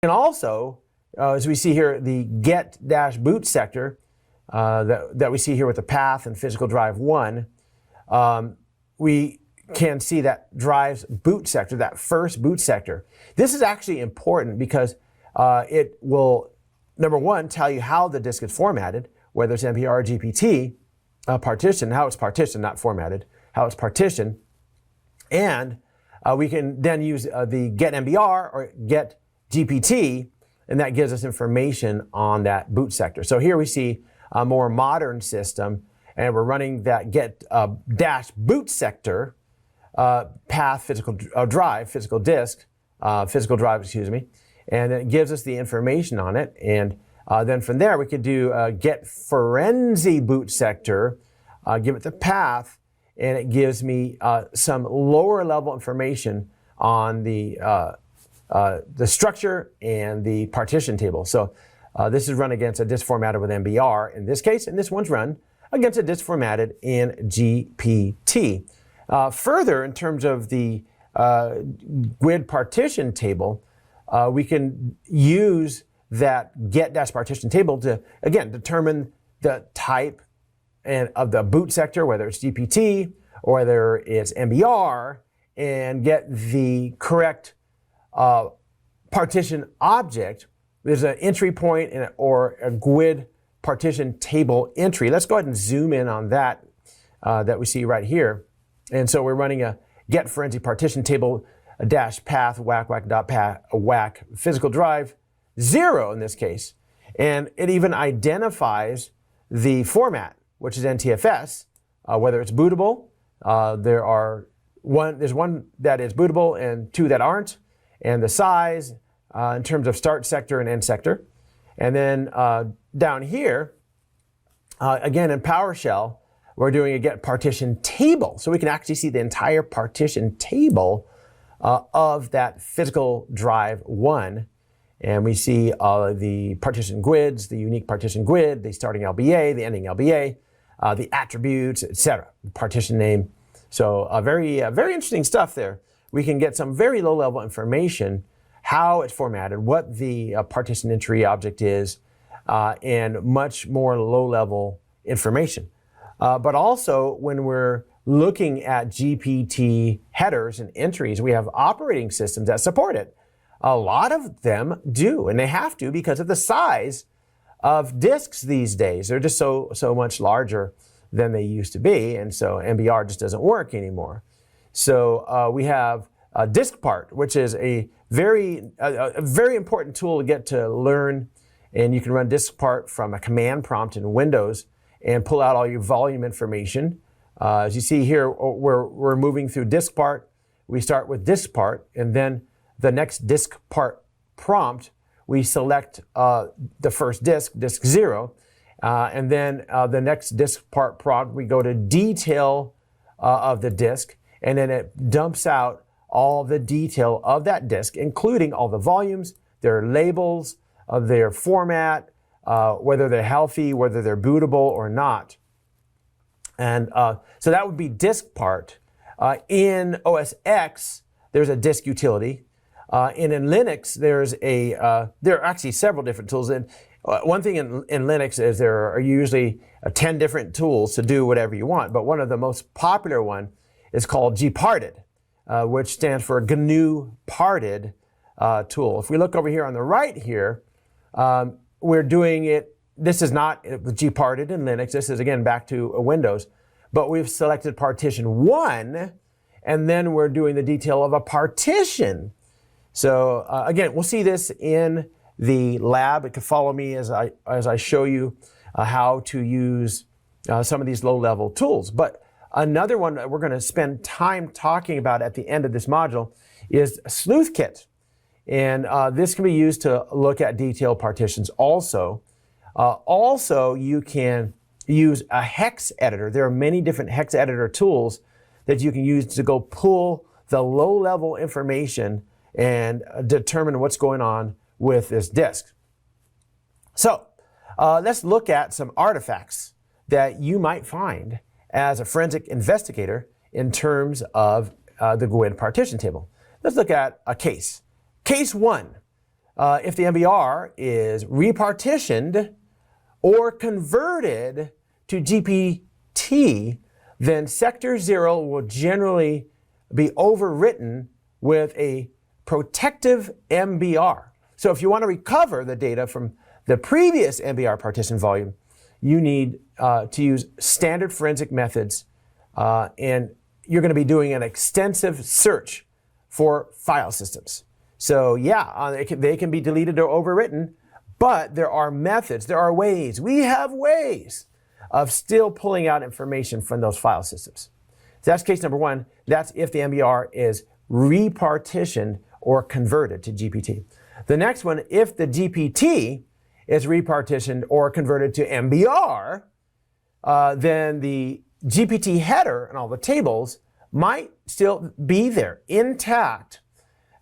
And also, as we see here, the get-boot sector that we see here with the path and physical drive 1, we can see that drives boot sector, that first boot sector. This is actually important because it will, number one, tell you how the disk is formatted, whether it's MBR or GPT partition, how it's partitioned, not formatted, how it's partitioned. And we can then use the get MBR or get GPT, and that gives us information on that boot sector. So here we see a more modern system, and we're running that get dash boot sector path physical drive, physical disk, physical drive, excuse me, and it gives us the information on it. And then from there we could do get forensic boot sector, give it the path, and it gives me some lower level information on the structure and the partition table. So this is run against a disk formatted with MBR in this case, and this one's run against a disk formatted in GPT. Further, in terms of the GUID partition table, we can use that get-partition table to, again, determine the type of the boot sector, whether it's GPT or whether it's MBR, and get the correct partition object. There's an entry point or a GUID partition table entry. Let's go ahead and zoom in on that that we see right here. And so we're running a get forensic partition table a dash path whack physical drive 0 in this case, and it even identifies the format, which is NTFS, whether it's bootable. There's one that is bootable and 2 that aren't, and the size in terms of start sector and end sector. And then down here, again in PowerShell, we're doing a get partition table. So we can actually see the entire partition table of that physical drive 1. And we see the partition GUIDs, the unique partition GUID, the starting LBA, the ending LBA, the attributes, etc., partition name. So very interesting stuff there. We can get some very low-level information, how it's formatted, what the partition entry object is, and much more low-level information. But also, when we're looking at GPT headers and entries, we have operating systems that support it. A lot of them do, and they have to because of the size of disks these days. They're just so much larger than they used to be, and so MBR just doesn't work anymore. So we have DiskPart, which is a very important tool to get to learn, and you can run DiskPart from a command prompt in Windows and pull out all your volume information. As you see here, we're moving through DiskPart. We start with DiskPart, and then the next DiskPart prompt, we select the first disk 0, and then the next DiskPart prompt, we go to detail of the disk, and then it dumps out all the detail of that disk, including all the volumes, their labels, their format, whether they're healthy, whether they're bootable or not. And so that would be DiskPart. In OS X, there's a disk utility. And in Linux, there are actually several different tools. And one thing in Linux is there are usually 10 different tools to do whatever you want. But one of the most popular one is called gparted, which stands for GNU parted tool. If we look over here on the right here, we're doing it. This is not gparted in Linux. This is, again, back to Windows. But we've selected partition 1, and then we're doing the detail of a partition. So again, we'll see this in the lab. You can follow me as I show you how to use some of these low-level tools. But another one that we're going to spend time talking about at the end of this module is SleuthKit. And this can be used to look at detailed partitions also. Also, you can use a hex editor. There are many different hex editor tools that you can use to go pull the low-level information and determine what's going on with this disk. So let's look at some artifacts that you might find as a forensic investigator in terms of the GUID partition table. Let's look at a case. Case 1. if the MBR is repartitioned or converted to GPT, then sector 0 will generally be overwritten with a protective MBR. So if you want to recover the data from the previous MBR partition volume, you need to use standard forensic methods, and you're going to be doing an extensive search for file systems. So yeah, they can be deleted or overwritten, but there are methods, there are ways, we have ways of still pulling out information from those file systems. So that's case number one. That's if the MBR is repartitioned or converted to GPT. The next one, if the GPT is repartitioned or converted to MBR, then the GPT header and all the tables might still be there intact.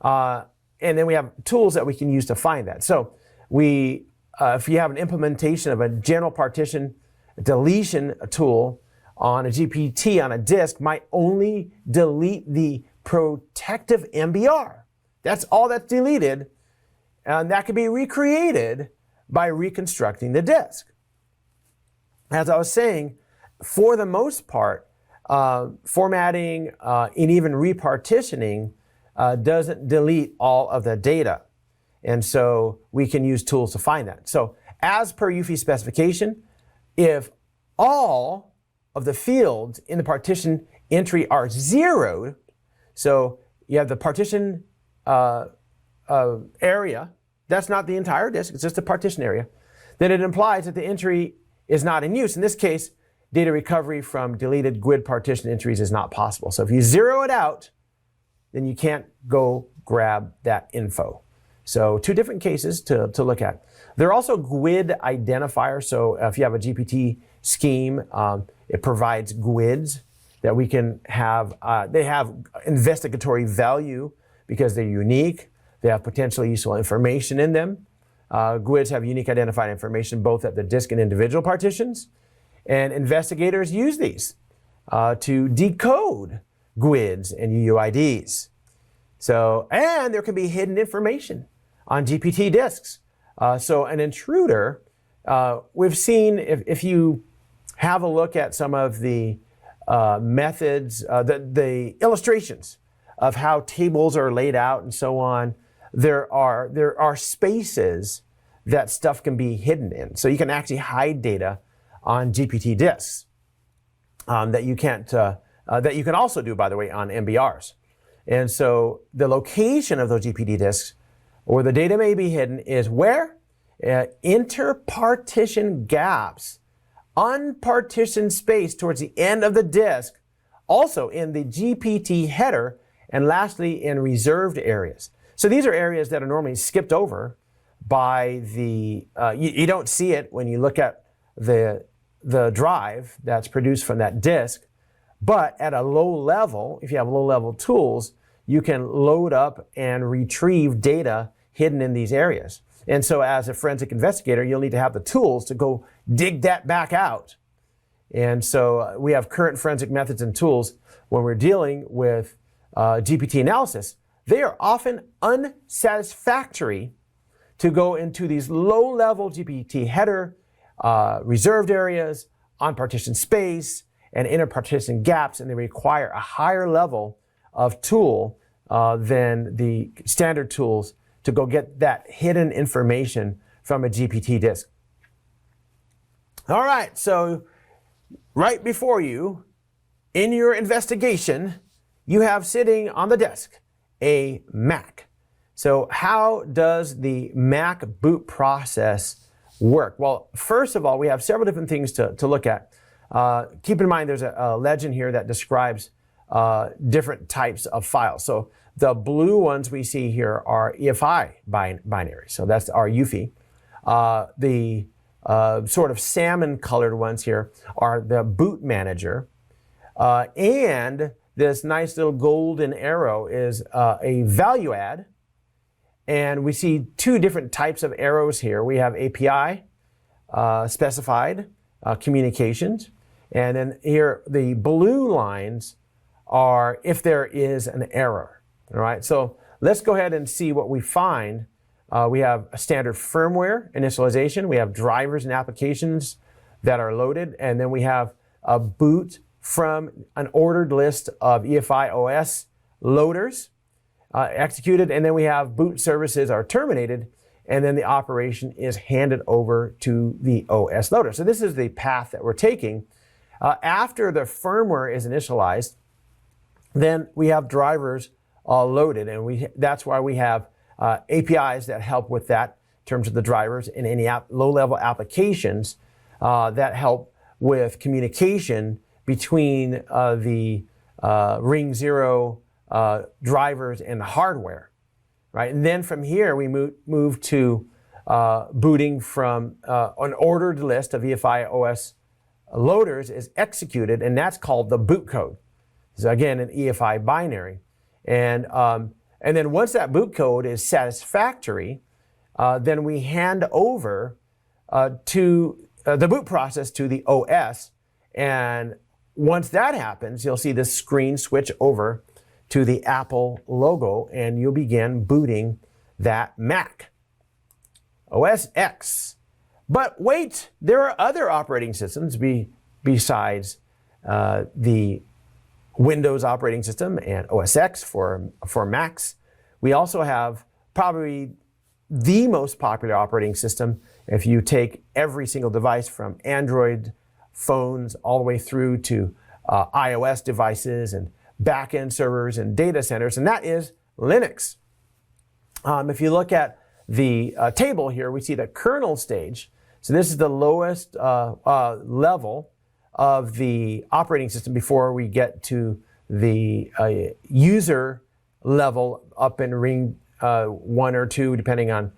And then we have tools that we can use to find that. So if you have an implementation of a general partition deletion tool on a GPT on a disk, might only delete the protective MBR. That's all that's deleted, and that can be recreated by reconstructing the disk. As I was saying, for the most part, formatting and even repartitioning doesn't delete all of the data. And so we can use tools to find that. So as per UFI specification, if all of the fields in the partition entry are zeroed, so you have the partition area, that's not the entire disk, it's just the partition area, then it implies that the entry is not in use. In this case, data recovery from deleted GUID partition entries is not possible. So if you zero it out, then you can't go grab that info. So two different cases to look at. There are also GUID identifiers. So if you have a GPT scheme, it provides GUIDs that we can have. They have investigatory value because they're unique. They have potentially useful information in them. GUIDs have unique identified information both at the disk and individual partitions. And investigators use these to decode GUIDs and UUIDs. So, and there can be hidden information on GPT disks. So an intruder, we've seen if you have a look at some of the methods, the illustrations of how tables are laid out and so on, there are spaces that stuff can be hidden in. So you can actually hide data on GPT disks that you can't, that you can also do, by the way, on MBRs. And so the location of those GPT disks where the data may be hidden is where? Interpartition gaps, unpartitioned space towards the end of the disk, also in the GPT header, and lastly in reserved areas. So these are areas that are normally skipped over by the, you don't see it when you look at the drive that's produced from that disk, but at a low level, if you have low level tools, you can load up and retrieve data hidden in these areas. And so as a forensic investigator, you'll need to have the tools to go dig that back out. And so we have current forensic methods and tools when we're dealing with GPT analysis. They are often unsatisfactory to go into these low-level GPT header, reserved areas, unpartitioned space, and interpartition gaps, and they require a higher level of tool than the standard tools to go get that hidden information from a GPT disk. All right, so right before you, in your investigation, you have sitting on the desk a Mac. So how does the Mac boot process work? Well, first of all, we have several different things to look at. Keep in mind there's a legend here that describes different types of files. So the blue ones we see here are EFI binaries. So that's our UFI. The sort of salmon colored ones here are the boot manager. And this nice little golden arrow is a value add. And we see two different types of arrows here. We have API specified communications. And then here, the blue lines are if there is an error. All right, so let's go ahead and see what we find we have a standard firmware initialization. We have drivers and applications that are loaded. And then we have a boot from an ordered list of EFI OS loaders executed. And then we have boot services are terminated. And then the operation is handed over to the OS loader. So this is the path that we're taking. After the firmware is initialized, then we have drivers loaded. And that's why we have APIs that help with that in terms of the drivers and any low-level applications that help with communication between the Ring 0 drivers and the hardware, right? And then from here, we move to booting from an ordered list of EFI OS loaders is executed, and that's called the boot code. So again, an EFI binary. And then once that boot code is satisfactory, then we hand over to the boot process to the OS. And once that happens, you'll see this screen switch over to the Apple logo, and you'll begin booting that Mac. OS X. But wait, there are other operating systems besides the Windows operating system and OS X for Macs. We also have probably the most popular operating system if you take every single device from Android phones all the way through to iOS devices and back-end servers and data centers, and that is Linux. If you look at the table here, we see the kernel stage. So this is the lowest level of the operating system before we get to the user level up in Ring 1 or 2, depending on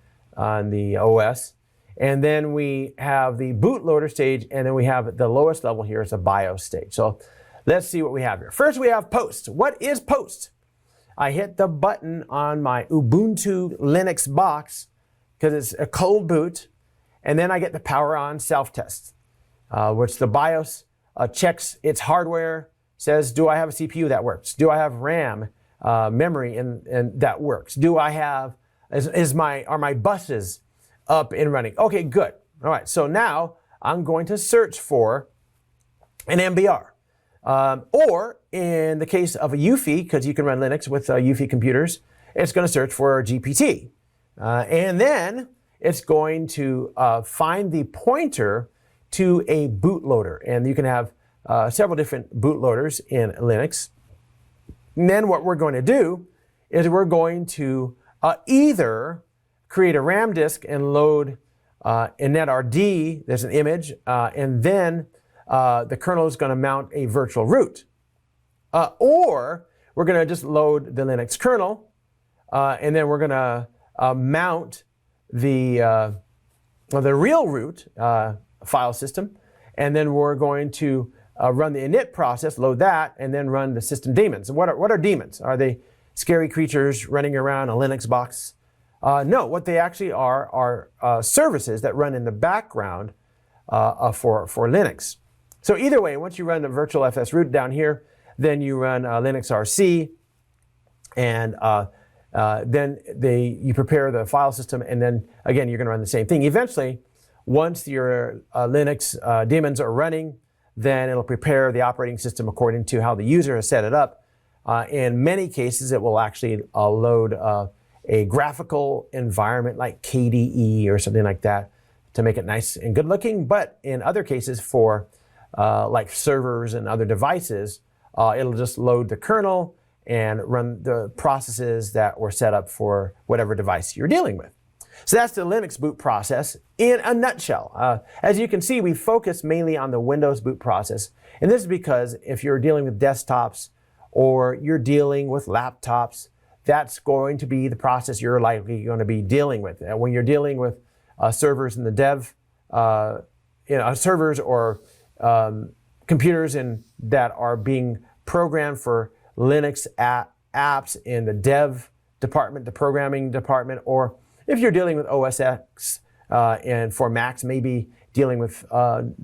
the OS. And then we have the bootloader stage, and then we have the lowest level here is the BIOS stage. So let's see what we have here. First, we have Post. What is Post? I hit the button on my Ubuntu Linux box because it's a cold boot, and then I get the power on self-test, which the BIOS checks its hardware, says, do I have a CPU that works? Do I have RAM, memory, and that works? Do I have, are my buses up and running? Okay, good. All right, so now I'm going to search for an MBR. Or in the case of a UEFI, because you can run Linux with UEFI computers, it's going to search for GPT. And then it's going to find the pointer to a bootloader. And you can have several different bootloaders in Linux. And then what we're going to do is we're going to either create a RAM disk and load in netrd, there's an image, and then the kernel is going to mount a virtual root. Or we're going to just load the Linux kernel, and then we're going to mount the real root file system, and then we're going to run the init process, load that, and then run the system daemons. What are daemons? Are they scary creatures running around a Linux box? No, what they actually are services that run in the background for Linux. So either way, once you run the virtual FS root down here, then you run Linux RC, and then you prepare the file system, and then again you're going to run the same thing. Eventually, once your Linux daemons are running, then it'll prepare the operating system according to how the user has set it up. In many cases, it will actually load a graphical environment like KDE or something like that to make it nice and good looking. But in other cases, for like servers and other devices, it'll just load the kernel and run the processes that were set up for whatever device you're dealing with. So that's the Linux boot process in a nutshell. As you can see, we focus mainly on the Windows boot process. And this is because if you're dealing with desktops or you're dealing with laptops, that's going to be the process you're likely going to be dealing with. And when you're dealing with servers in the dev, servers or computers that are being programmed for Linux apps in the dev department, the programming department, or if you're dealing with OS X and for Macs, maybe dealing with,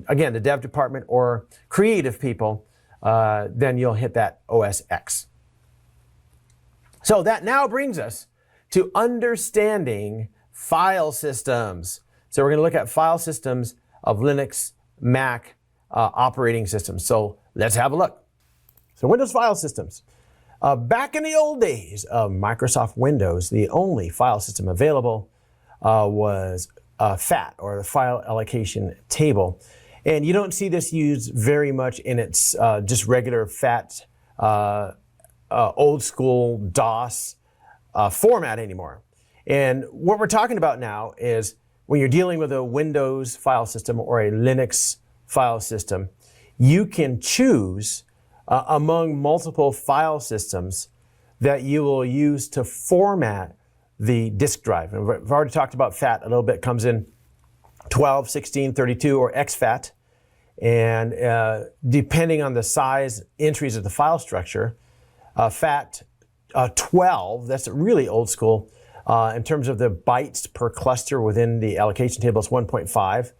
again, the dev department or creative people, then you'll hit that OS X. So that now brings us to understanding file systems. So we're going to look at file systems of Linux, Mac operating systems. So let's have a look. So Windows file systems. Back in the old days of Microsoft Windows, the only file system available was FAT, or the file allocation table. And you don't see this used very much in its just regular FAT, old school DOS format anymore. And what we're talking about now is when you're dealing with a Windows file system or a Linux file system, you can choose among multiple file systems that you will use to format the disk drive. And we've already talked about FAT a little bit. It comes in 12, 16, 32, or exFAT. And depending on the size entries of the file structure, FAT 12, that's really old school. In terms of the bytes per cluster within the allocation table, it's 1.5.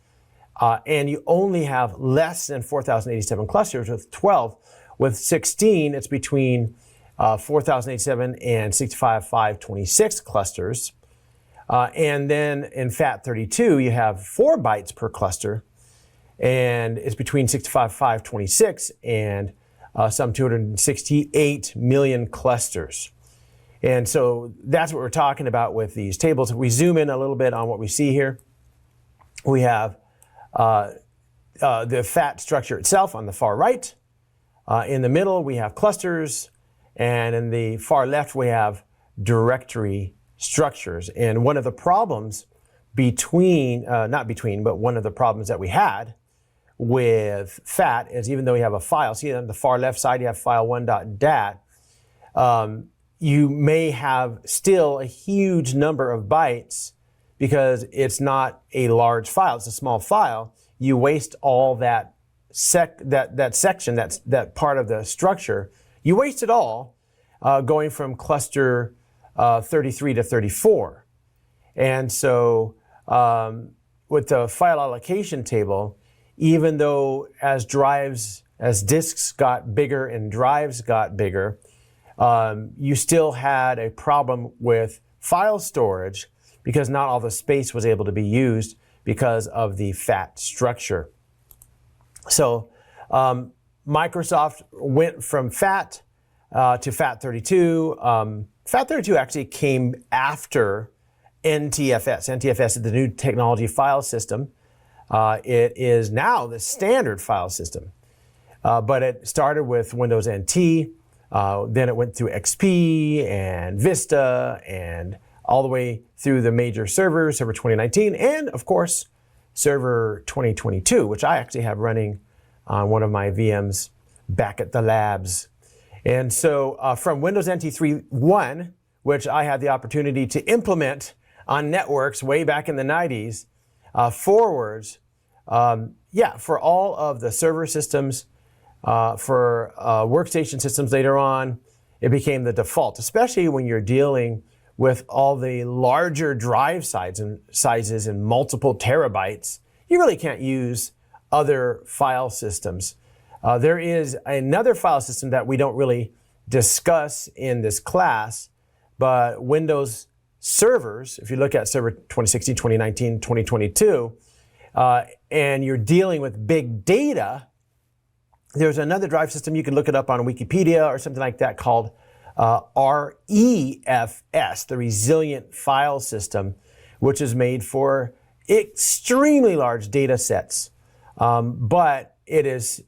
And you only have less than 4,087 clusters with 12. With 16, it's between 4,087 and 65,526 clusters. And then in FAT32, you have 4 bytes per cluster. And it's between 65,526 and some 268 million clusters. And so that's what we're talking about with these tables. If we zoom in a little bit on what we see here, we have the FAT structure itself on the far right. In the middle, we have clusters. And in the far left, we have directory structures. And one of the problems but one of the problems that we had with FAT is even though we have a file, see on the far left side, you have file1.dat, you may have still a huge number of bytes because it's not a large file, it's a small file. You waste all that section, that part of the structure, you waste it all going from cluster 33 to 34. And so with the file allocation table, even though as disks got bigger and drives got bigger, you still had a problem with file storage because not all the space was able to be used because of the FAT structure. So Microsoft went from FAT to FAT32. FAT32 actually came after NTFS. NTFS is the new technology file system. It is now the standard file system. But it started with Windows NT. Then it went through XP and Vista and all the way through the major servers, Server 2019, and of course, Server 2022, which I actually have running on one of my VMs back at the labs. And so from Windows NT 3.1, which I had the opportunity to implement on networks way back in the 90s, forwards, for all of the server systems, for workstation systems later on, it became the default, especially when you're dealing with all the larger drive sizes and multiple terabytes. You really can't use other file systems. There is another file system that we don't really discuss in this class, but Windows servers, if you look at Server 2016, 2019, 2022, and you're dealing with big data, there's another drive system, you can look it up on Wikipedia or something like that, called REFS, the Resilient File System, which is made for extremely large data sets. But it is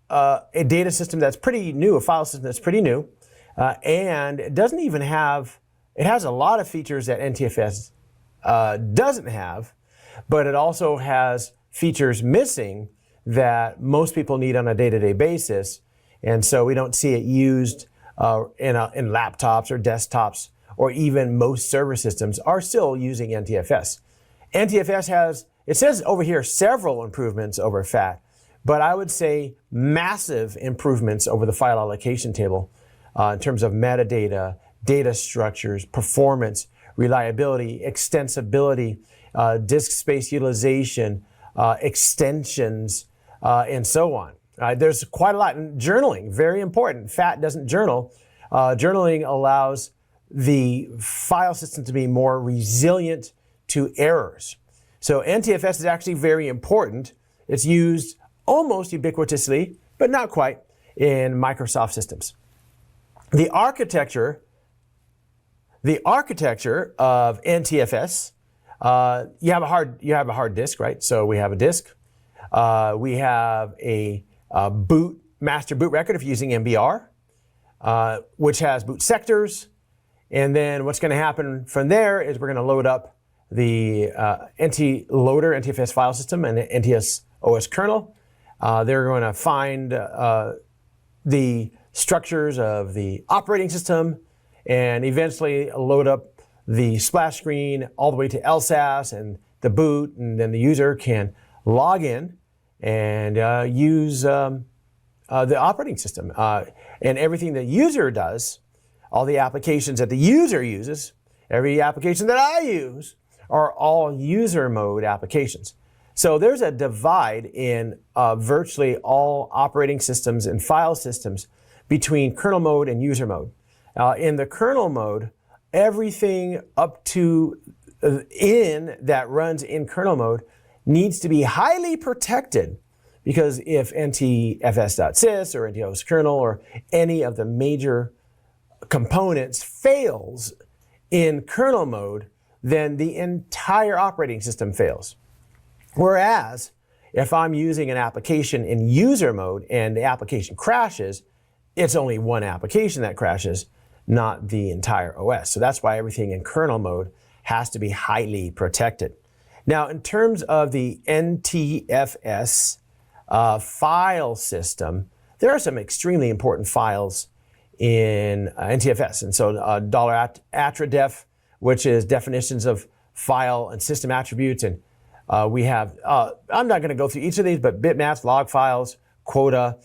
a data system that's pretty new, a file system that's pretty new, and it doesn't even have, it has a lot of features that NTFS doesn't have, but it also has features missing that most people need on a day-to-day basis. And so we don't see it used in laptops or desktops, or even most server systems are still using NTFS. NTFS has, it says over here, several improvements over FAT, but I would say massive improvements over the file allocation table in terms of metadata, data structures, performance, reliability, extensibility, disk space utilization, extensions, and so on. There's quite a lot. And journaling, very important. FAT doesn't journal. Journaling allows the file system to be more resilient to errors. So NTFS is actually very important. It's used almost ubiquitously, but not quite, in Microsoft systems. The architecture of NTFS, you have a hard disk, right? So we have a disk. We have a master boot record if you're using MBR, which has boot sectors. And then what's going to happen from there is we're going to load up the NTFS file system and the NTS OS kernel. They're going to find the structures of the operating system and eventually load up the splash screen all the way to LSAS and the boot, and then the user can log in and use the operating system. And everything the user does, all the applications that the user uses, every application that I use, are all user mode applications. So there's a divide in virtually all operating systems and file systems between kernel mode and user mode. In the kernel mode, everything up to that runs in kernel mode needs to be highly protected, because if ntfs.sys or NTOS kernel or any of the major components fails in kernel mode, then the entire operating system fails. Whereas if I'm using an application in user mode and the application crashes, it's only one application that crashes, not the entire OS. So that's why everything in kernel mode has to be highly protected. Now, in terms of the NTFS file system, there are some extremely important files in NTFS. And so $attrdef, which is definitions of file and system attributes. And we have, I'm not going to go through each of these, but bitmaps, log files, quota.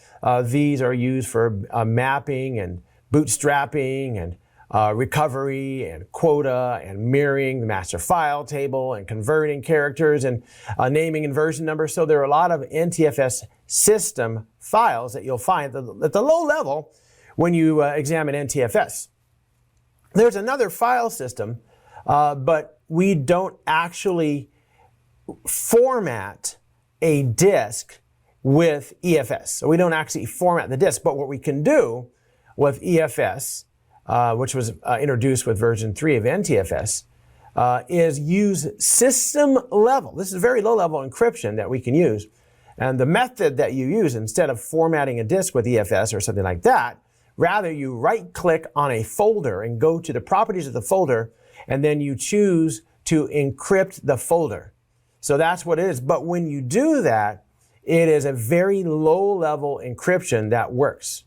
These are used for mapping and bootstrapping and recovery and quota and mirroring the master file table and converting characters and naming and version numbers. So there are a lot of NTFS system files that you'll find at the low level when you examine NTFS. There's another file system, but we don't actually format a disk with EFS. So we don't actually format the disk, but what we can do with EFS, which was introduced with version 3 of NTFS, is use system level. This is very low level encryption that we can use. And the method that you use, instead of formatting a disk with EFS or something like that, rather you right click on a folder and go to the properties of the folder, and then you choose to encrypt the folder. So that's what it is. But when you do that, it is a very low level encryption that works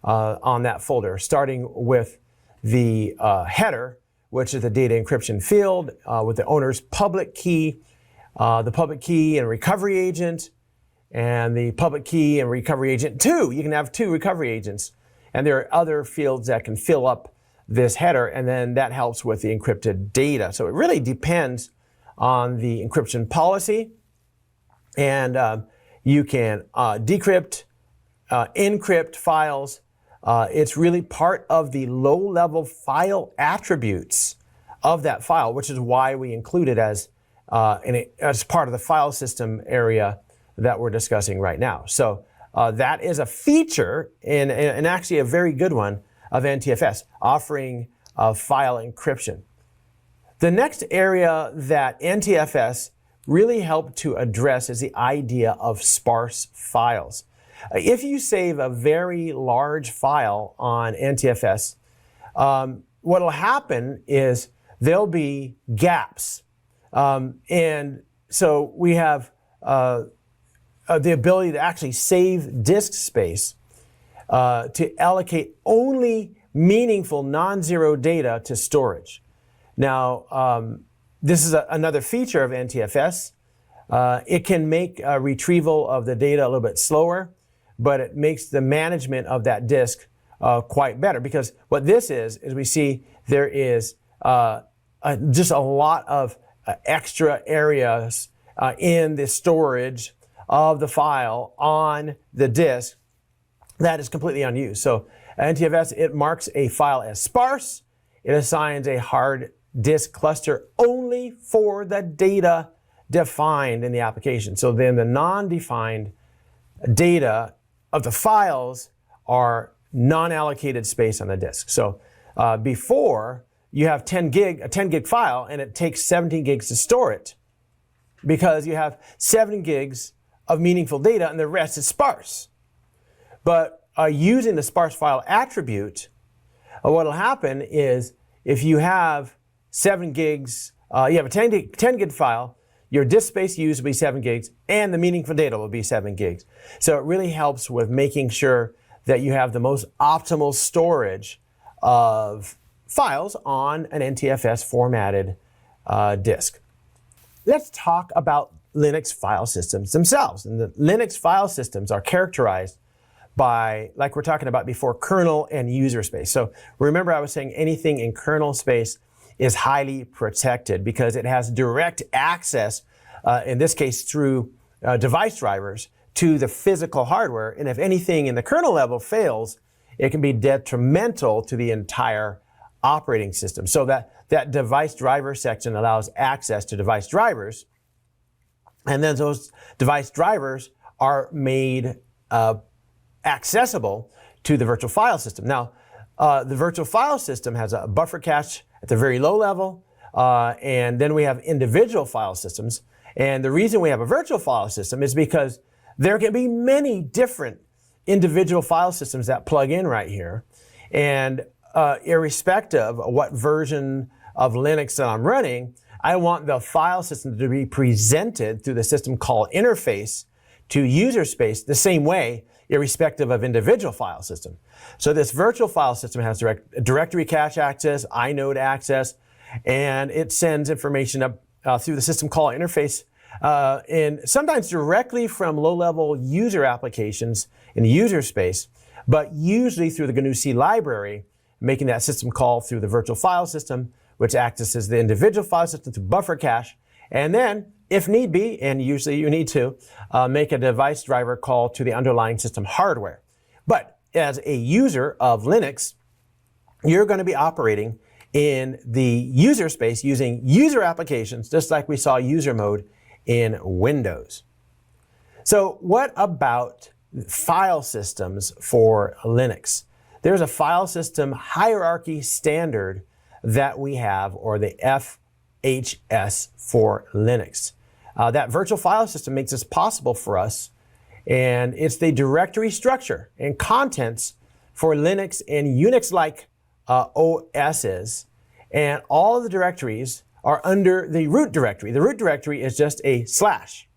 on that folder, starting with the header, which is the data encryption field with the owner's public key, the public key and recovery agent, and the public key and recovery agent 2. You can have 2 recovery agents. And there are other fields that can fill up this header, and then that helps with the encrypted data. So it really depends on the encryption policy. And you can decrypt, encrypt files. It's really part of the low-level file attributes of that file, which is why we include it as part of the file system area that we're discussing right now. So that is a feature, and actually a very good one, of NTFS, offering file encryption. The next area that NTFS really helped to address is the idea of sparse files. If you save a very large file on NTFS, what will happen is there'll be gaps. And so we have the ability to actually save disk space to allocate only meaningful non-zero data to storage. Now, this is another feature of NTFS. It can make retrieval of the data a little bit slower, but it makes the management of that disk quite better, because what this is we see there is just a lot of extra areas in the storage of the file on the disk that is completely unused. So NTFS, it marks a file as sparse. It assigns a hard disk cluster only for the data defined in the application. So then the non-defined data of the files are non-allocated space on the disk. So before, you have a 10 gig file, and it takes 17 gigs to store it because you have 7 gigs of meaningful data and the rest is sparse. But using the sparse file attribute, what will happen is if you have 7 gigs, you have a 10 gig file, your disk space used will be 7 gigs, and the meaningful data will be 7 gigs. So it really helps with making sure that you have the most optimal storage of files on an NTFS formatted disk. Let's talk about Linux file systems themselves. And the Linux file systems are characterized by, like we're talking about before, kernel and user space. So remember I was saying anything in kernel space is highly protected because it has direct access, in this case through device drivers, to the physical hardware. And if anything in the kernel level fails, it can be detrimental to the entire operating system. So that device driver section allows access to device drivers. And then those device drivers are made accessible to the virtual file system. Now, the virtual file system has a buffer cache at the very low level, and then we have individual file systems. And the reason we have a virtual file system is because there can be many different individual file systems that plug in right here. And irrespective of what version of Linux that I'm running, I want the file system to be presented through the system call interface to user space the same way, irrespective of individual file system. So this virtual file system has directory cache access, inode access, and it sends information up through the system call interface, and sometimes directly from low-level user applications in the user space, but usually through the GNU-C library, making that system call through the virtual file system, which accesses the individual file system through buffer cache, and then, if need be, and usually you need to, make a device driver call to the underlying system hardware. But as a user of Linux, you're going to be operating in the user space using user applications, just like we saw user mode in Windows. So what about file systems for Linux? There's a file system hierarchy standard that we have, or the FHS for Linux. That virtual file system makes this possible for us, and it's the directory structure and contents for Linux and Unix-like OSs, and all of the directories are under the root directory. The root directory is just a slash.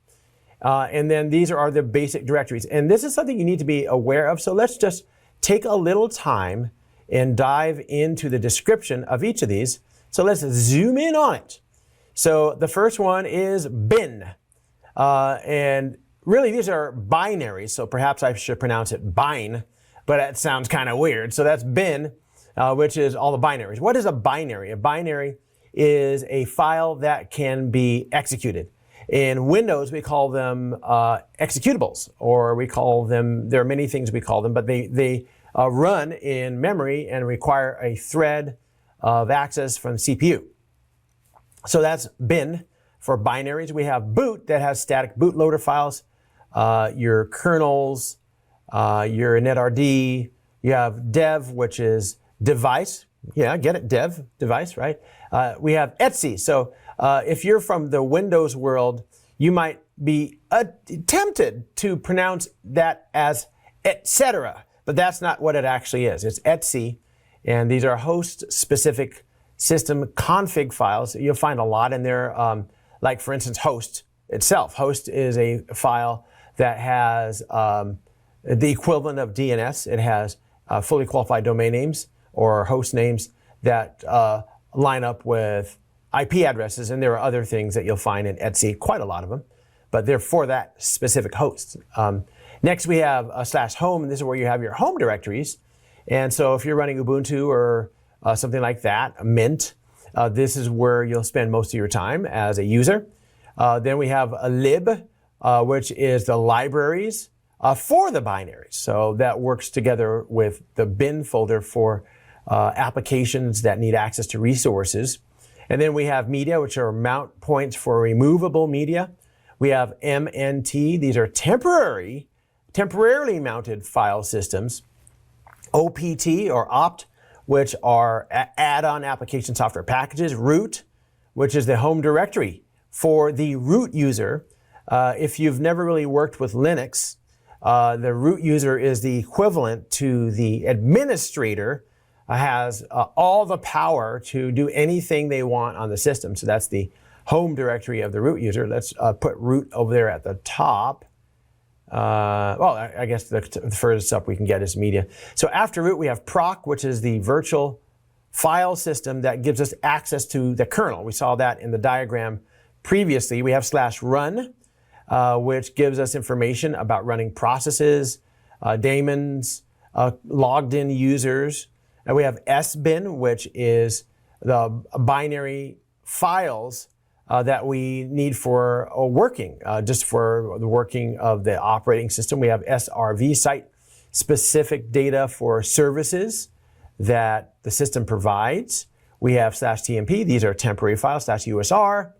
And then these are the basic directories. And this is something you need to be aware of. So let's just take a little time and dive into the description of each of these. So let's zoom in on it. So the first one is bin. And really these are binaries. So perhaps I should pronounce it bine, but that sounds kind of weird. So that's bin, which is all the binaries. What is a binary? A binary is a file that can be executed. In Windows, we call them executables, or we call them, there are many things we call them, but they run in memory and require a thread of access from the CPU. So that's bin for binaries. We have boot that has static bootloader files, your kernels, your netrd. You have dev, which is device. Yeah, get it, dev, device, right? We have etc. So if you're from the Windows world, you might be tempted to pronounce that as etc., but that's not what it actually is. It's etc., and these are host-specific system config files. You'll find a lot in there, like for instance, host itself. Host is a file that has the equivalent of DNS. It has fully qualified domain names or host names that line up with IP addresses, and there are other things that you'll find in etc., quite a lot of them, but they're for that specific host. Next we have /home, and this is where you have your home directories. And so if you're running Ubuntu or something like that, Mint, this is where you'll spend most of your time as a user. Then we have a lib, which is the libraries for the binaries. So that works together with the bin folder for applications that need access to resources. And then we have media, which are mount points for removable media. We have MNT. These are temporarily mounted file systems. OPT or opt, which are add-on application software packages. Root, which is the home directory for the root user. If you've never really worked with Linux, the root user is the equivalent to the administrator, has all the power to do anything they want on the system. So that's the home directory of the root user. Let's put root over there at the top. Well, I guess the furthest up we can get is media. So after root, we have proc, which is the virtual file system that gives us access to the kernel. We saw that in the diagram previously. We have /run, which gives us information about running processes, daemons, logged in users. And we have sbin, which is the binary files that we need for working, just for the working of the operating system. We have SRV, site-specific data for services that the system provides. We have /tmp. These are temporary files, /usr.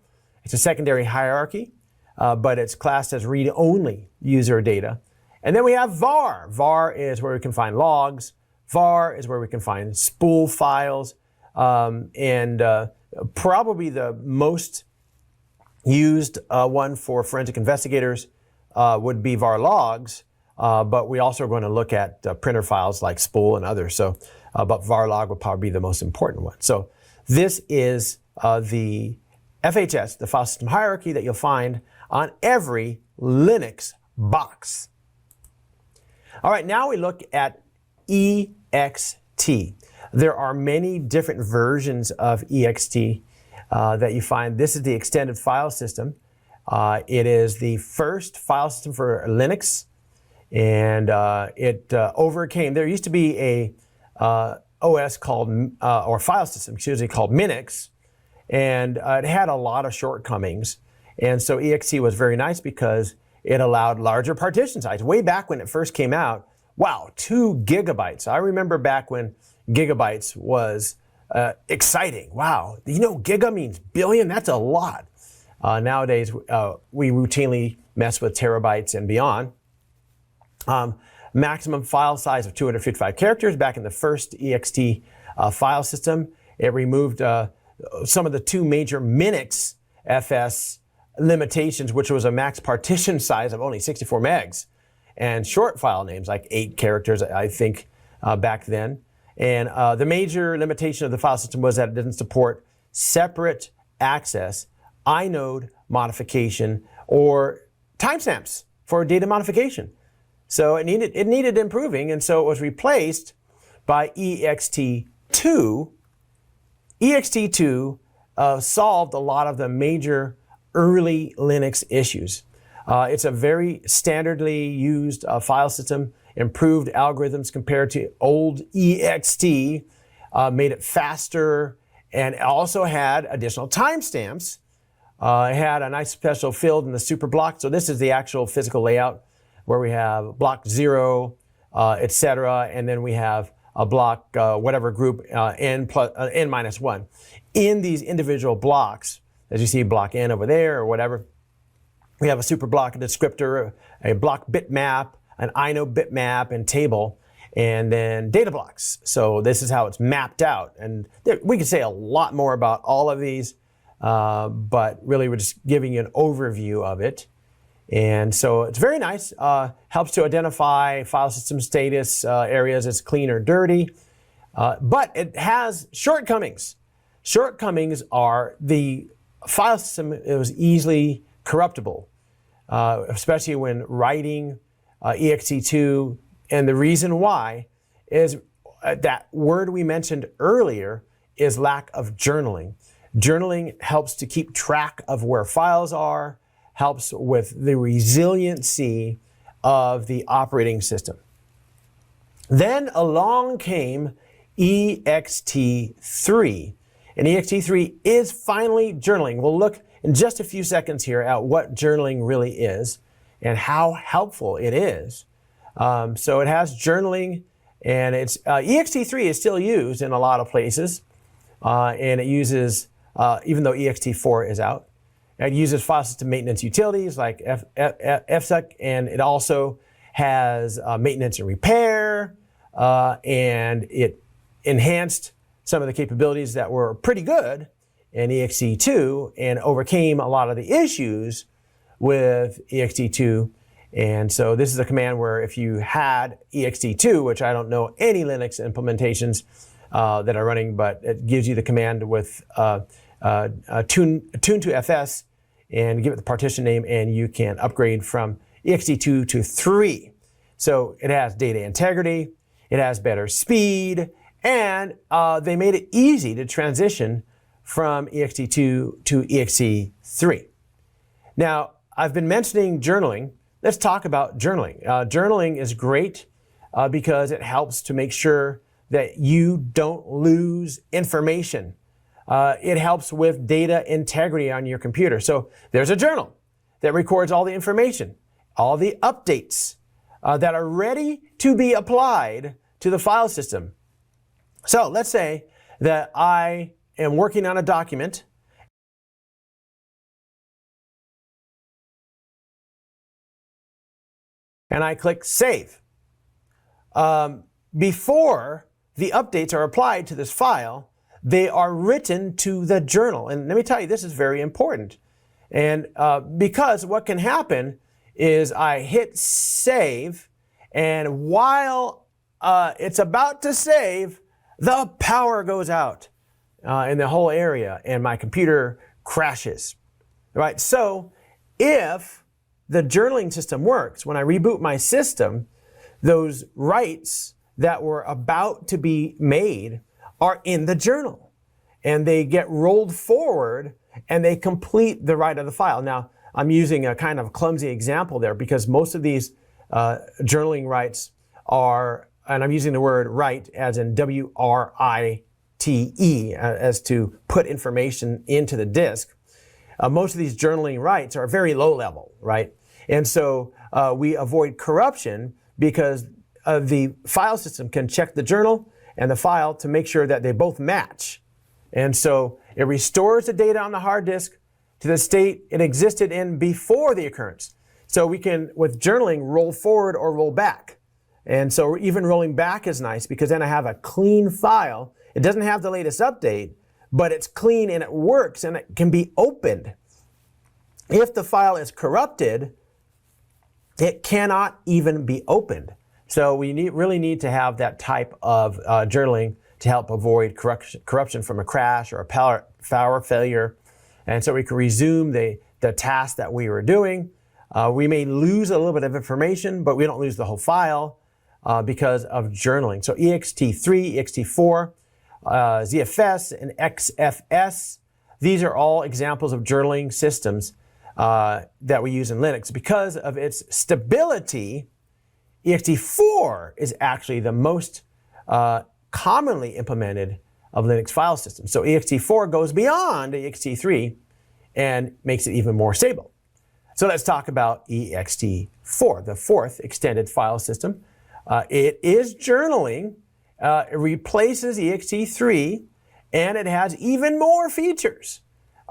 It's a secondary hierarchy, but it's classed as read-only user data. And then we have var. var is where we can find logs. var is where we can find spool files. And probably the most used one for forensic investigators would be var logs, but we also are going to look at printer files like spool and others. So, but var log would probably be the most important one. So this is the FHS, the file system hierarchy that you'll find on every Linux box. All right, now we look at EXT. There are many different versions of EXT that you find. This is the extended file system. It is the first file system for Linux, and it overcame. There used to be a OS called, or file system, excuse me, called Minix, and it had a lot of shortcomings. And so EXT was very nice because it allowed larger partition size. Way back when it first came out, wow, 2 gigabytes. I remember back when gigabytes was exciting. Wow, you know, giga means billion. That's a lot. Nowadays, we routinely mess with terabytes and beyond. Maximum file size of 255 characters. Back in the first EXT file system, it removed some of the 2 major Minix FS limitations, which was a max partition size of only 64 megs, and short file names like 8 characters, I think, back then. And the major limitation of the file system was that it didn't support separate access, inode modification, or timestamps for data modification. So it needed improving, and so it was replaced by EXT2. EXT2 solved a lot of the major early Linux issues. It's a very standardly used file system, improved algorithms compared to old EXT, made it faster, and also had additional timestamps. It had a nice special field in the super block. So this is the actual physical layout where we have block 0, etc., and then we have a block, whatever group, n minus 1. In these individual blocks, as you see block n over there or whatever, we have a super block, a descriptor, a block bitmap, an inode bitmap, and table, and then data blocks. So this is how it's mapped out. And we could say a lot more about all of these, but really we're just giving you an overview of it. And so it's very nice. Helps to identify file system status areas as clean or dirty, but it has shortcomings. Shortcomings are the file system, it was easily corruptible, especially when writing ext2. And the reason why is that word we mentioned earlier is lack of journaling. Journaling helps to keep track of where files are, helps with the resiliency of the operating system. Then along came ext3. And ext3 is finally journaling. We'll look in just a few seconds here at what journaling really is and how helpful it is. So it has journaling, and it's ext3 is still used in a lot of places, and it uses even though ext4 is out. It uses file system maintenance utilities like fsuc, and it also has maintenance and repair, and it enhanced some of the capabilities that were pretty good in ext2 and overcame a lot of the issues with ext2. And so this is a command where if you had ext2, which I don't know any Linux implementations that are running, but it gives you the command with tune to fs and give it the partition name, and you can upgrade from ext2 to 3. So it has data integrity, it has better speed, and they made it easy to transition from ext2 to ext3. Now, I've been mentioning journaling. Let's talk about journaling. Journaling is great because it helps to make sure that you don't lose information. It helps with data integrity on your computer. So there's a journal that records all the information, all the updates that are ready to be applied to the file system. So let's say that I am working on a document and I click Save. Before the updates are applied to this file, they are written to the journal. And let me tell you, this is very important. And because what can happen is I hit Save, and while it's about to save, the power goes out in the whole area, and my computer crashes. Right? So if the journaling system works, when I reboot my system, those writes that were about to be made are in the journal, and they get rolled forward and they complete the write of the file. Now, I'm using a kind of clumsy example there because most of these journaling writes are, and I'm using the word write as in W-R-I-T-E, as to put information into the disk. Most of these journaling writes are very low level, right? And so we avoid corruption because the file system can check the journal and the file to make sure that they both match. And so it restores the data on the hard disk to the state it existed in before the occurrence. So we can, with journaling, roll forward or roll back. And so even rolling back is nice because then I have a clean file. It doesn't have the latest update, but it's clean and it works and it can be opened. If the file is corrupted, it cannot even be opened. So we really need to have that type of journaling to help avoid corruption from a crash or a power failure. And so we can resume the task that we were doing. We may lose a little bit of information, but we don't lose the whole file because of journaling. So ext3, ext4, ZFS, and XFS, these are all examples of journaling systems that we use in Linux. Because of its stability, ext4 is actually the most commonly implemented of Linux file systems. So ext4 goes beyond ext3 and makes it even more stable. So let's talk about ext4, the fourth extended file system. It is journaling. It replaces ext3, and it has even more features.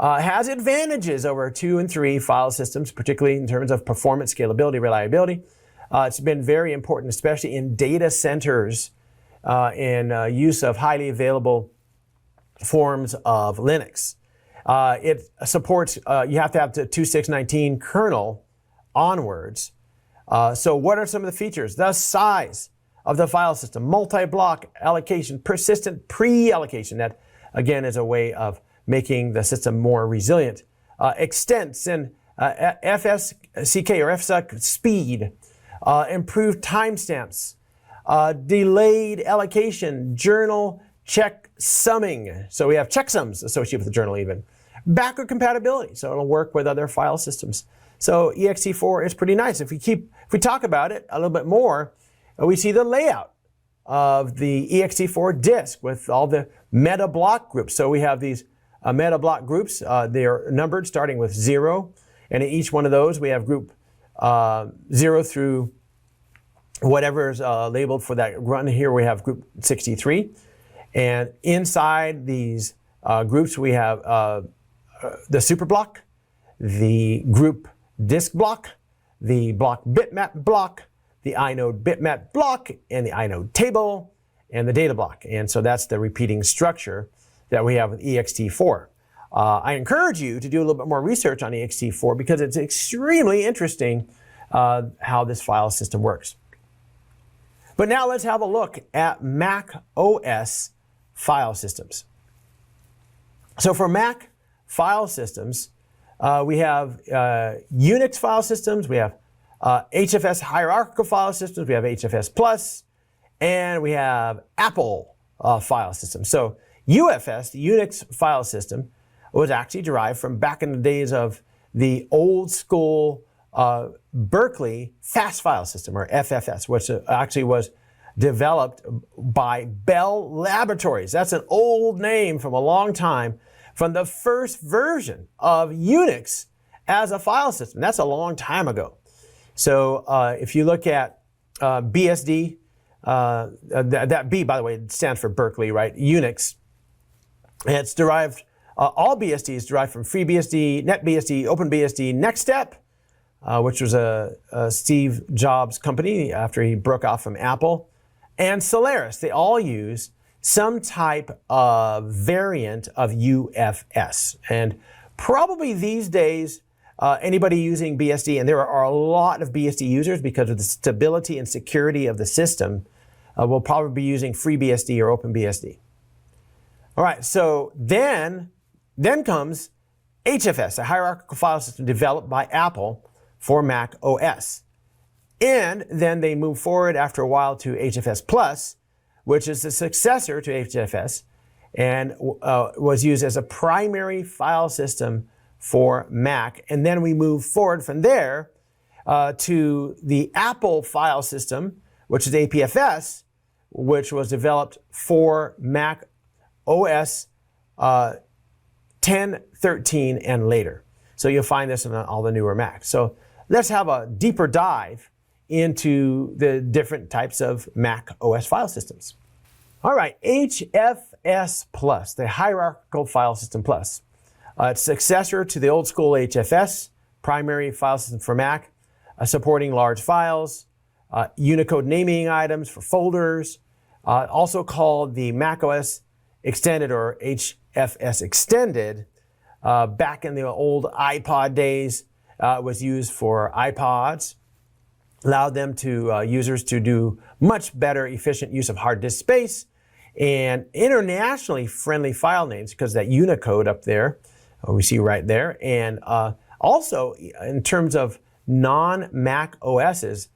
It has advantages over 2 and 3 file systems, particularly in terms of performance, scalability, reliability. It's been very important, especially in data centers and use of highly available forms of Linux. It supports, you have to have the 2619 kernel onwards. So what are some of the features? The size of the file system, multi-block allocation, persistent pre-allocation. That, again, is a way of making the system more resilient. Extents and FSCK or FSUC speed, improved timestamps, delayed allocation, journal check summing. So we have checksums associated with the journal even. Backward compatibility, so it'll work with other file systems. So ext4 is pretty nice. If we talk about it a little bit more, we see the layout of the ext4 disk with all the meta block groups. So we have these meta block groups. They are numbered starting with 0. And in each one of those, we have group 0 through whatever is labeled for that run. Here we have group 63. And inside these groups. We have the super block, the group disk block, the block bitmap block, the inode bitmap block, and the inode table, and the data block. And so that's the repeating structure that we have with ext4. I encourage you to do a little bit more research on ext4 because it's extremely interesting how this file system works. But now let's have a look at Mac OS file systems. So for Mac file systems, we have Unix file systems, we have HFS hierarchical file systems, we have HFS Plus, and we have Apple file systems. So UFS, the Unix file system, was actually derived from back in the days of the old school Berkeley fast file system, or FFS, which actually was developed by Bell Laboratories. That's an old name from a long time, from the first version of Unix as a file system. That's a long time ago. So if you look at BSD, that B, by the way, stands for Berkeley, right? Unix. And it's derived, all BSD is derived from FreeBSD, NetBSD, OpenBSD, NextStep, which was a Steve Jobs company after he broke off from Apple, and Solaris. They all use some type of variant of UFS. And probably these days, anybody using BSD, and there are a lot of BSD users because of the stability and security of the system, will probably be using FreeBSD or OpenBSD. All right, so then comes HFS, a hierarchical file system developed by Apple for Mac OS. And then they move forward after a while to HFS Plus, which is the successor to HFS and was used as a primary file system for Mac. And then we move forward from there to the Apple file system, which is APFS, which was developed for Mac OS 10, 13, and later. So you'll find this in all the newer Macs. So let's have a deeper dive into the different types of Mac OS file systems. All right, HFS Plus, the Hierarchical File System Plus. It's successor to the old school HFS, primary file system for Mac, supporting large files, Unicode naming items for folders, also called the Mac OS Extended or HFS Extended. Back in the old iPod days, it was used for iPods, allowed them to users to do much better efficient use of hard disk space and internationally friendly file names because that Unicode up there, we see right there. And also in terms of non-Mac OSs,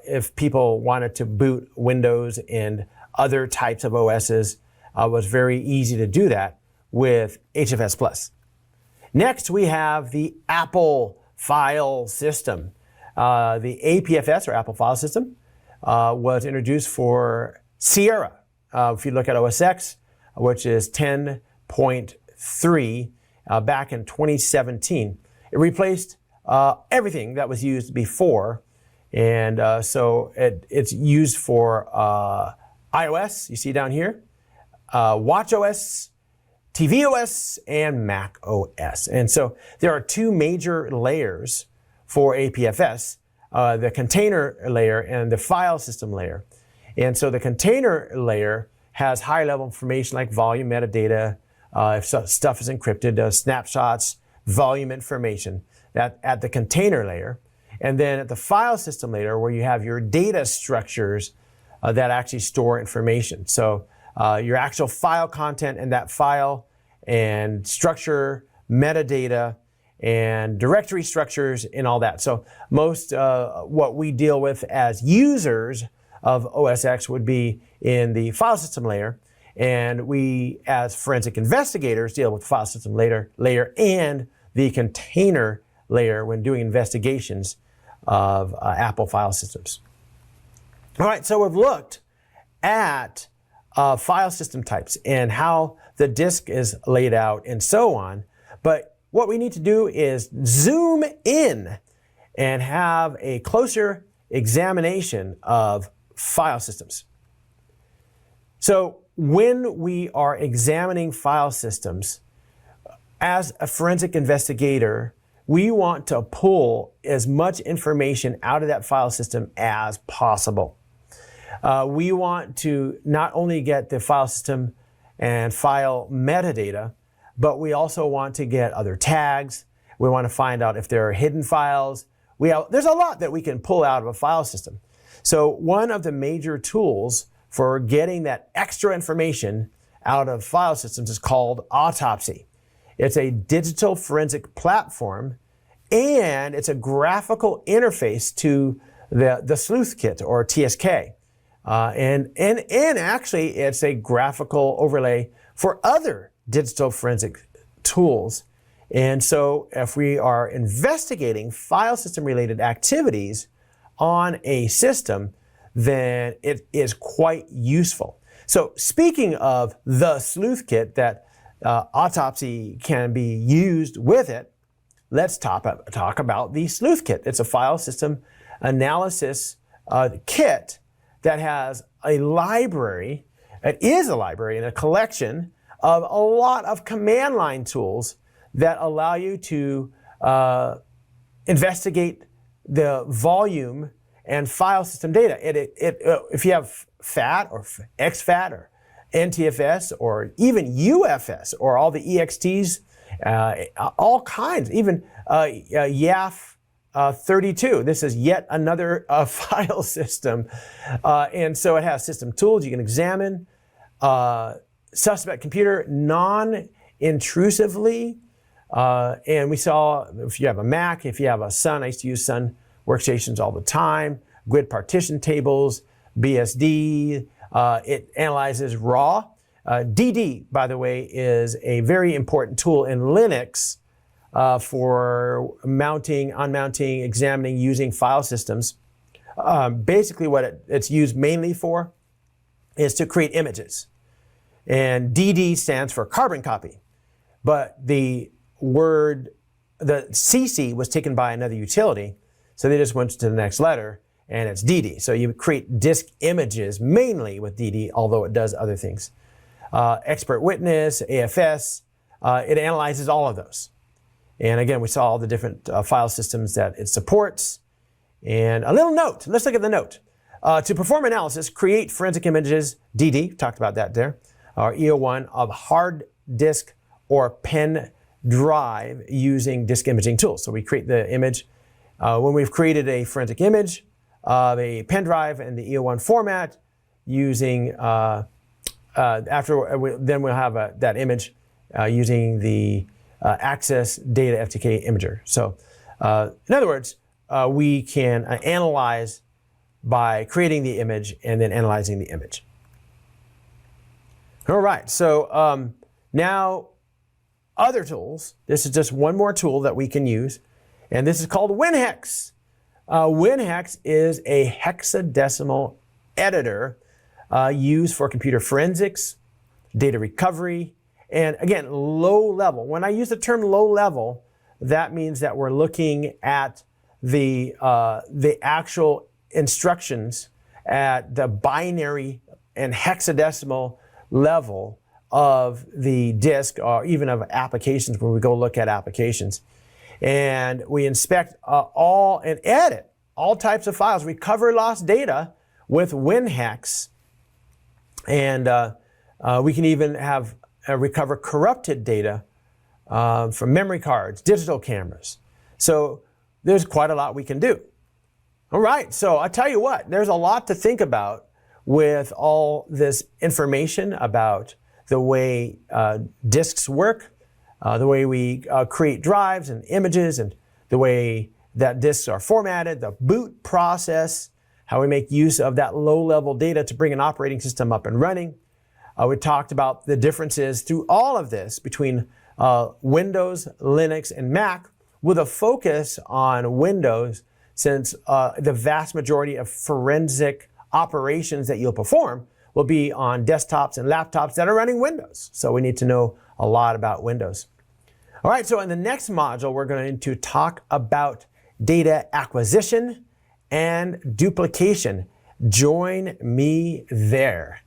if people wanted to boot Windows and other types of OSs, was very easy to do that with HFS Plus. Next, we have the Apple file system. The APFS, or Apple File System, was introduced for Sierra. If you look at OS X, which is 10.3, back in 2017, it replaced everything that was used before. And so it's used for iOS, you see down here, watchOS, tvOS, and Mac OS. And so there are two major layers for APFS, the container layer and the file system layer. And so the container layer has high-level information like volume, metadata, if stuff is encrypted, snapshots, volume information at the container layer. And then at the file system layer, where you have your data structures that actually store information. So your actual file content in that file and structure, metadata, and directory structures and all that. So most what we deal with as users of OS X would be in the file system layer, and we as forensic investigators deal with the file system layer and the container layer when doing investigations of Apple file systems. All right, so we've looked at file system types and how the disk is laid out and so on, but what we need to do is zoom in and have a closer examination of file systems. So when we are examining file systems, as a forensic investigator, we want to pull as much information out of that file system as possible. We want to not only get the file system and file metadata, but we also want to get other tags. We want to find out if there are hidden files. There's a lot that we can pull out of a file system. So one of the major tools for getting that extra information out of file systems is called Autopsy. It's a digital forensic platform, and it's a graphical interface to the sleuth kit, or TSK. And actually, it's a graphical overlay for other digital forensic tools. And so if we are investigating file system related activities on a system, then it is quite useful. So speaking of the sleuth kit that Autopsy can be used with it, let's talk about the sleuth kit. It's a file system analysis kit that has a library. It is a library and a collection of a lot of command line tools that allow you to investigate the volume and file system data. If you have FAT or XFAT or NTFS or even UFS or all the EXTs, all kinds, even YAF 32. This is yet another file system. And so it has system tools you can examine, suspect computer non-intrusively. And we saw if you have a Mac, if you have a Sun, I used to use Sun workstations all the time, GUID partition tables, BSD, it analyzes raw. DD, by the way, is a very important tool in Linux for mounting, unmounting, examining, using file systems. Basically what it's used mainly for is to create images. And DD stands for carbon copy. But the CC was taken by another utility, so they just went to the next letter, and it's DD. So you create disk images mainly with DD, although it does other things. Expert witness, AFS, it analyzes all of those. And again, we saw all the different file systems that it supports. And a little note, let's look at the note. To perform analysis, create forensic images, DD, talked about that there, or EO1 of hard disk or pen drive using disk imaging tools. So we create the image. When we've created a forensic image of a pen drive in the EO1 format using, then we'll have that image using the Access Data FTK Imager. So in other words, we can analyze by creating the image and then analyzing the image. All right, so now other tools. This is just one more tool that we can use, and this is called WinHex. WinHex is a hexadecimal editor used for computer forensics, data recovery, and again, low level. When I use the term low level, that means that we're looking at the actual instructions at the binary and hexadecimal level of the disk, or even of applications when we go look at applications. And we inspect all and edit all types of files, recover lost data with WinHex. And we can even have recover corrupted data from memory cards, digital cameras. So there's quite a lot we can do. All right, so I tell you what, there's a lot to think about with all this information about the way disks work, the way we create drives and images, and the way that disks are formatted, the boot process, how we make use of that low-level data to bring an operating system up and running. We talked about the differences through all of this between Windows, Linux, and Mac, with a focus on Windows, since the vast majority of forensic operations that you'll perform will be on desktops and laptops that are running Windows. So we need to know a lot about Windows. All right, so in the next module, we're going to talk about data acquisition and duplication. Join me there.